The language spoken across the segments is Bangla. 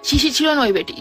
শিশির ছিল না ওই বেটি।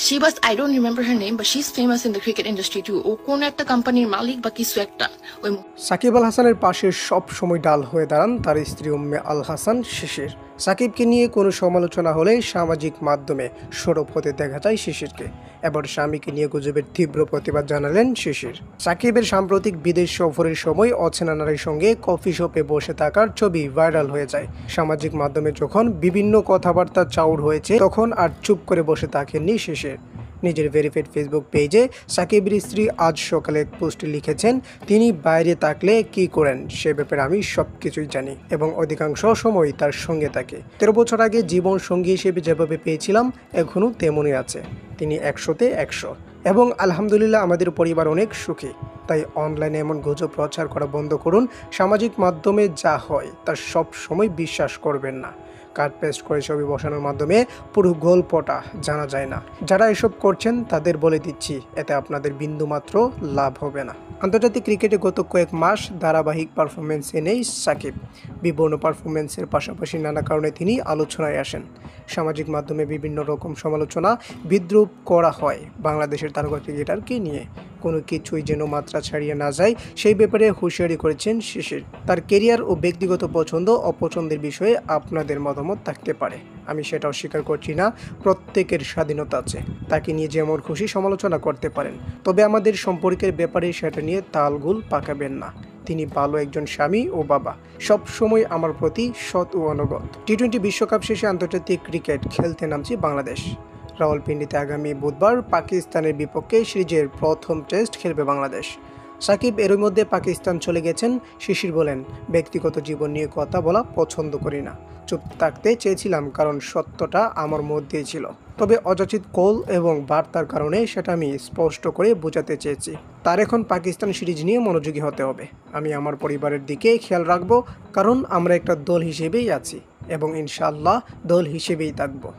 She was, I don't remember her name, but she's famous in the cricket industry too. ও কোন একটা কোম্পানির মালিক বা কিছু একটা। ওই সাকিব আল হাসানের পাশে সব সময় ডাল হয়ে দাঁড়ান তার স্ত্রী উম্মে আল হাসান শিশির। সাকিবকে নিয়ে কোনো সমালোচনা হলে সামাজিক মাধ্যমে সরব হতে দেখা যায় শিশিরকে। এবার স্বামীকে নিয়ে গুজবের তীব্র প্রতিবাদ জানালেন শিশির। সাকিবের সাম্প্রতিক বিদেশ সফরের সময় অচেনা নারীর সঙ্গে কফি শপে বসে থাকার ছবি ভাইরাল হয়ে যায়। সামাজিক মাধ্যমে যখন বিভিন্ন কথাবার্তা চাউর হয়েছে তখন আর চুপ করে বসে থাকেননি শিশির। নিজের ভেরিফাইড ফেসবুক পেজে সাকিবের স্ত্রী আজ সকালে এক পোস্টে লিখেছেন, তিনি বাইরে থাকলে কি করেন সে ব্যাপারে আমি সব কিছুই জানি এবং অধিকাংশ সময় তার সঙ্গে থাকে। 13 বছর আগে জীবন সঙ্গী হিসেবে যেভাবে পেয়েছিলাম এখনও তেমনই আছে। তিনি 100-তে 100 এবং আলহামদুলিল্লাহ আমাদের পরিবার অনেক সুখী। তাই অনলাইনে এমন গুজব প্রচার করা বন্ধ করুন। সামাজিক মাধ্যমে যা হয় তা সব সময় বিশ্বাস করবেন না। কাট পেস্ট করে ছবি বসানোর মাধ্যমে পুরো গল্পটা জানা যায় না। যারা এসব করছেন তাদের বলে দিচ্ছি, এতে আপনাদের বিন্দুমাত্র লাভ হবে না। আন্তর্জাতিক ক্রিকেটে গত কয়েক মাস ধারাবাহিক পারফরমেন্স এনেই সাকিব। বিভিন্ন পারফরমেন্সের পাশাপাশি নানা কারণে তিনি আলোচনায় আসেন। সামাজিক মাধ্যমে বিভিন্ন রকম সমালোচনা বিদ্রূপ করা হয় বাংলাদেশের তারকা ক্রিকেটারকে নিয়ে। কোনো কিছুই যেন মাত্রা ছাড়িয়ে না যায় সেই ব্যাপারে হুঁশিয়ারি করেছেন শিশির। তার কেরিয়ার ও ব্যক্তিগত পছন্দ অপছন্দের বিষয়ে আপনাদের মতামত থাকতে পারে, আমি সেটা অস্বীকার করছি না। প্রত্যেকের স্বাধীনতা আছে, তাকে নিয়ে যেমন খুশি সমালোচনা করতে পারেন, তবে আমাদের সম্পর্কের ব্যাপারে সেটা নিয়ে তালগোল পাকাবেন না। তিনি ভালো একজন স্বামী ও বাবা, সব সময় আমার প্রতি সৎ ও অনুগত। টি-20 বিশ্বকাপ শেষে আন্তর্জাতিক ক্রিকেট খেলতে নামছে বাংলাদেশ। রাওয়ালপিন্ডিতে আগামী বুধবার পাকিস্তানের বিপক্ষে সিরিজের প্রথম টেস্ট খেলবে বাংলাদেশ। সাকিব এর মধ্যে পাকিস্তান চলে গেছেন। শিশির বলেন, ব্যক্তিগত জীবন নিয়ে কথা বলা পছন্দ করি না, চুপ থাকতে চেয়েছিলাম কারণ সত্যটা আমার মধ্যেই ছিল, তবে অযাচিত কল এবং বার্তার কারণে সেটা আমি স্পষ্ট করে বোঝাতে চেয়েছি। তার এখন পাকিস্তান সিরিজ নিয়ে মনোযোগী হতে হবে। আমি আমার পরিবারের দিকে খেয়াল রাখবো, কারণ আমরা একটা দল হিসেবেই আছি এবং ইনশাআল্লাহ দল হিসেবেই থাকবো।